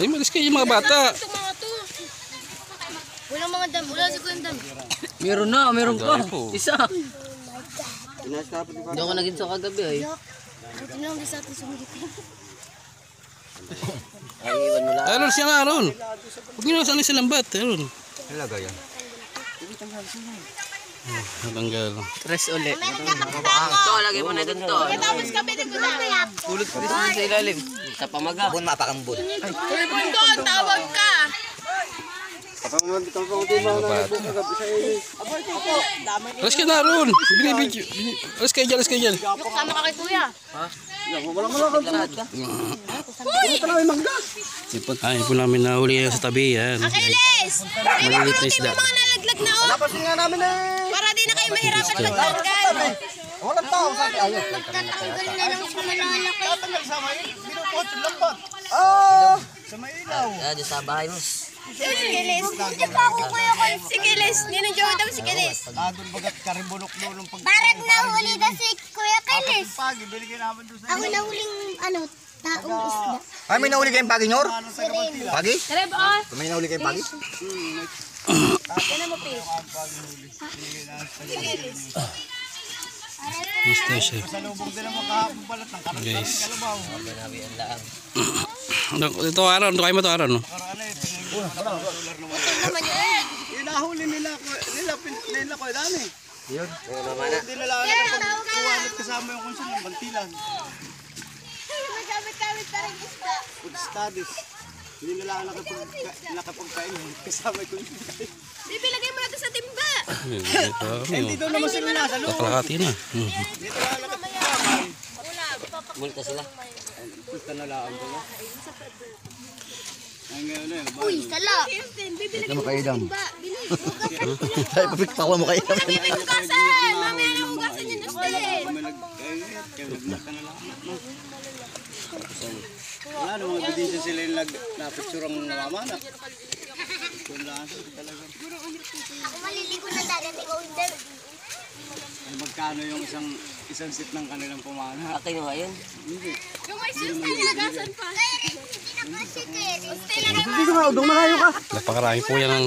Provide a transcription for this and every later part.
Ay, malis kayo yung mga bata. Walang mga dam. Wala sa kong dam. Meron na, meron pa. Isa. Hindi ako naging sa kagabi ay. Buti na lang di sa atin sumigit. Ay, iwan mo lang. Aron siya nga, Aron. Huwag nyo nasan sa lambat, Aron. Talaga yan. Natanggal. Tres ulit. Ito, lagay mo na dun to. Tapos kapitid ko na. Pulot ko sa ilalim. Sa pamaga. Bun mapakambun. Uy, Bundon, tawag ka. Alas ka na, Aron. Binibidyo. Alas kayo dyan, alas kayo dyan. Sama ka kay kuya. Ay, po namin nahuli sa tabi yan. Akeles! Malilit na isda. Mga nalaglag na oh. Para di na kayo mahirapan magtanggal. Walang tao sa atin. Ayaw. Magtatanggal na lang sa malalaki. Sa may ilaw. Dito sa bahay mo. Si Kilis. Hindi pa ako kuya ko. Si Kilis. Ninong Joe daw si Kilis. Adon bagat karimbulok nung pag... Parang nahuli na si Kuya Kilis. Pagi, biligyan naman doon sa... Ako nahuling taong isda. Ay, may nahuli kayong pagi, Nyor? Pagi? Tara ba? May nahuli kayong pagi? Yan mo, Pete. Mr. Chef. Salubong din naman kahapon balat ng karat Guys. kalabaw. Binawi ang laang. Ito, Aron. Ito kayo mo ito, Aron. Inahuli nila ko dami. Yun. Mamana. Hindi nila alam pag kasama yung konsul ng bantilan. Magamit-gamit pa rin isda. Food studies. Hindi nila nakapagkain kasama yung konsul. Bibigay mo natin sa timba. Ito, Hindi doon naman sila nasa loob. kalahati na. Dito lang nakapagkain. Multa sila. Punta na lang ko. Ang ngayon na yun. Uy, sala. Bibigay mo kayo dam. timba. Bilis. Tayo papikpa ko mo kayo. Bibigay mo kasan. Mamaya na hugasan yun, Justin. Wala namang ebidensya sila yung napicturang namamana. Kung lahat talaga. Ako maliligo na dagat. Ikaw hindi. Ay, magkano yung isang seat ng kanilang pumana? Akin yung ngayon. Hindi. Yung may sus na nilagasan pa. Hindi ko udong malayo ka. Napakarami po yan ang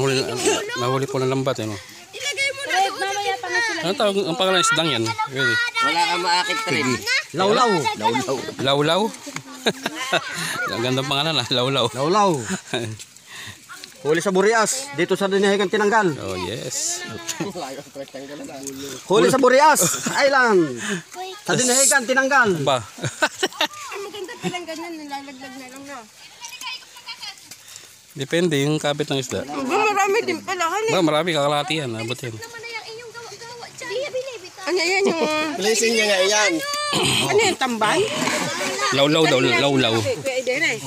nahuli po ng lambat. Ano? Ilagay mo na doon. Mamaya pa nga sila. Ano tawag ang pangalan ng isdang yan? Really? Wala kang maakit pa rin. Lawlaw. Lawlaw? Ang gandang pangalan ah, Lawlaw. Lawlaw. Huli sa Burias. Dito sa Dinahican tinanggal. Oh yes. Huli sa Burias Island. Sa Dinahican tinanggal. Ba? Ang maganda palang ganyan. Nilalaglag na lang na. Depende yung kapit ng isda. Marami din pala. Ba, marami kakalahati yan. Abot yan. Naman na yung inyong gawa-gawa dyan. Ano yan yung... Blessing niya nga yan. Ano yan, tambay? Lawlaw daw, lawlaw. Pwede na eh.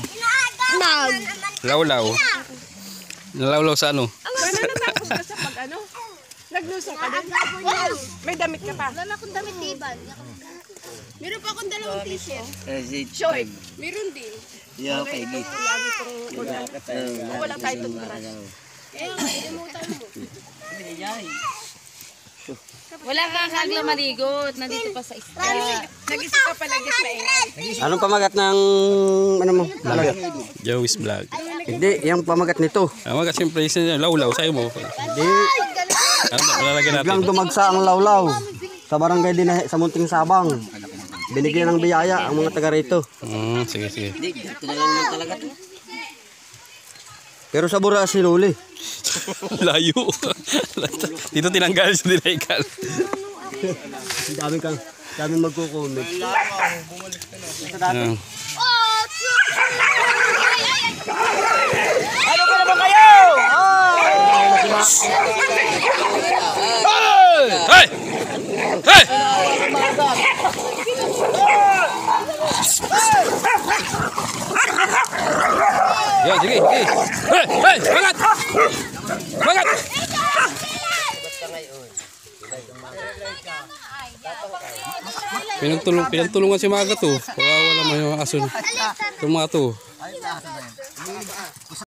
Lawlaw. Nalawlaw sa ano? Paano natapos ka sa pag ano? Naglusa ka din? May damit ka pa? Wala akong damit, diba? Meron pa akong dalawang t-shirt. Short. Meron din. Yeah, okay, git. Lagi kong wala tayo toothbrush. Kaya nga, ilimutan mo. Wala kang kagla maligot. Nandito pa sa isda. Nag-isip ka pala gis maingay. Anong pamagat ng ano mo? Joey's Vlog. Hindi, yung pamagat nito. Mga siyempre, lawlaw sa'yo mo. Hindi, Ano, lalagyan natin. biglang dumagsa ang lawlaw sa barangay sa Munting Sabang. Binigyan ng biyaya ang mga taga rito. Sige, sige. Hindi, dito na lang naman talaga to. Pero sa Burias sinuli. Layo. Dito tinanggal sa Dinahican. Daming magkukumit. Ayan. Ano ba naman kayo? Hey! Hey! Yo, sige, sige. Hey! Hey! Bangat! Bangat! Pinagtulungan si Maga to. Wala mo yung aso. Itong mga to.